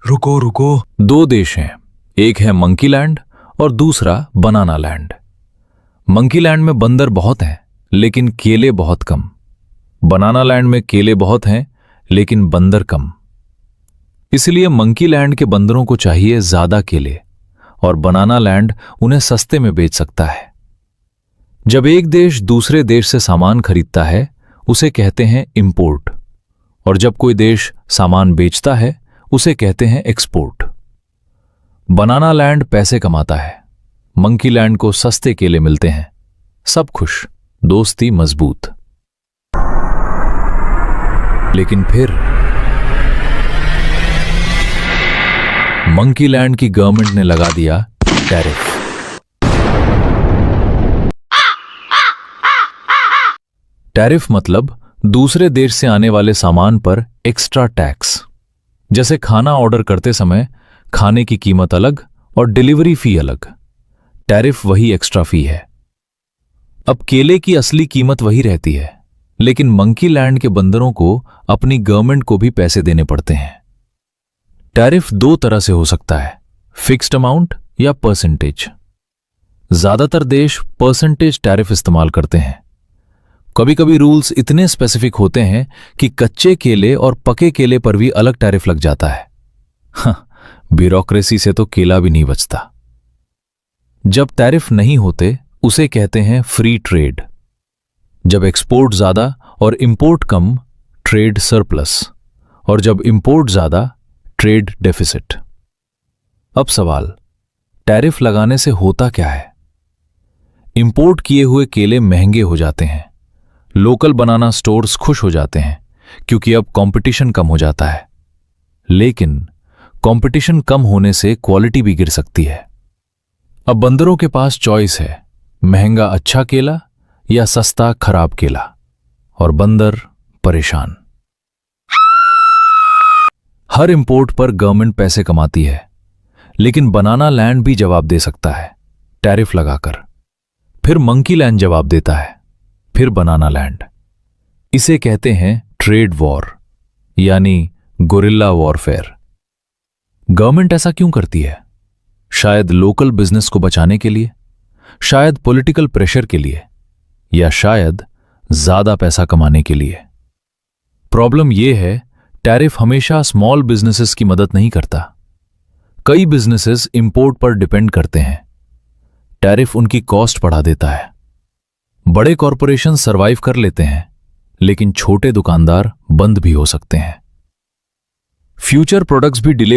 रुको रुको। दो देश हैं, एक है मंकी लैंड और दूसरा बनाना लैंड। मंकी लैंड में बंदर बहुत हैं लेकिन केले बहुत कम। बनाना लैंड में केले बहुत हैं लेकिन बंदर कम। इसलिए मंकी लैंड के बंदरों को चाहिए ज्यादा केले और बनाना लैंड उन्हें सस्ते में बेच सकता है। जब एक देश दूसरे देश से सामान खरीदता है उसे कहते हैं इंपोर्ट, और जब कोई देश सामान बेचता है उसे कहते हैं एक्सपोर्ट। बनाना लैंड पैसे कमाता है, मंकी लैंड को सस्ते केले मिलते हैं, सब खुश, दोस्ती मजबूत। लेकिन फिर मंकी लैंड की गवर्नमेंट ने लगा दिया टैरिफ। टैरिफ मतलब दूसरे देश से आने वाले सामान पर एक्स्ट्रा टैक्स। जैसे खाना ऑर्डर करते समय खाने की कीमत अलग और डिलीवरी फी अलग, टैरिफ वही एक्स्ट्रा फी है। अब केले की असली कीमत वही रहती है, लेकिन मंकी लैंड के बंदरों को अपनी गवर्नमेंट को भी पैसे देने पड़ते हैं। टैरिफ दो तरह से हो सकता है, फिक्स्ड अमाउंट या परसेंटेज। ज्यादातर देश परसेंटेज टैरिफ इस्तेमाल करते हैं। कभी कभी रूल्स इतने स्पेसिफिक होते हैं कि कच्चे केले और पके केले पर भी अलग टैरिफ लग जाता है। ब्यूरोक्रेसी से तो केला भी नहीं बचता। जब टैरिफ नहीं होते उसे कहते हैं फ्री ट्रेड। जब एक्सपोर्ट ज्यादा और इंपोर्ट कम, ट्रेड सरप्लस, और जब इंपोर्ट ज्यादा, ट्रेड डेफिसिट। अब सवाल, टैरिफ लगाने से होता क्या है? इंपोर्ट किए हुए केले महंगे हो जाते हैं, लोकल बनाना स्टोर्स खुश हो जाते हैं क्योंकि अब कंपटीशन कम हो जाता है। लेकिन कंपटीशन कम होने से क्वालिटी भी गिर सकती है। अब बंदरों के पास चॉइस है, महंगा अच्छा केला या सस्ता खराब केला, और बंदर परेशान। हर इंपोर्ट पर गवर्नमेंट पैसे कमाती है, लेकिन बनाना लैंड भी जवाब दे सकता है टैरिफ लगाकर। फिर मंकी लैंड जवाब देता है, फिर बनाना लैंड। इसे कहते हैं ट्रेड वॉर, यानी गोरिल्ला वॉरफेयर। गवर्नमेंट ऐसा क्यों करती है? शायद लोकल बिजनेस को बचाने के लिए, शायद पॉलिटिकल प्रेशर के लिए, या शायद ज्यादा पैसा कमाने के लिए। प्रॉब्लम यह है, टैरिफ हमेशा स्मॉल बिजनेसेस की मदद नहीं करता। कई बिजनेसेस इंपोर्ट पर डिपेंड करते हैं, टैरिफ उनकी कॉस्ट बढ़ा देता है। बड़े कॉरपोरेशन सरवाइव कर लेते हैं, लेकिन छोटे दुकानदार बंद भी हो सकते हैं। फ्यूचर प्रोडक्ट्स भी डिले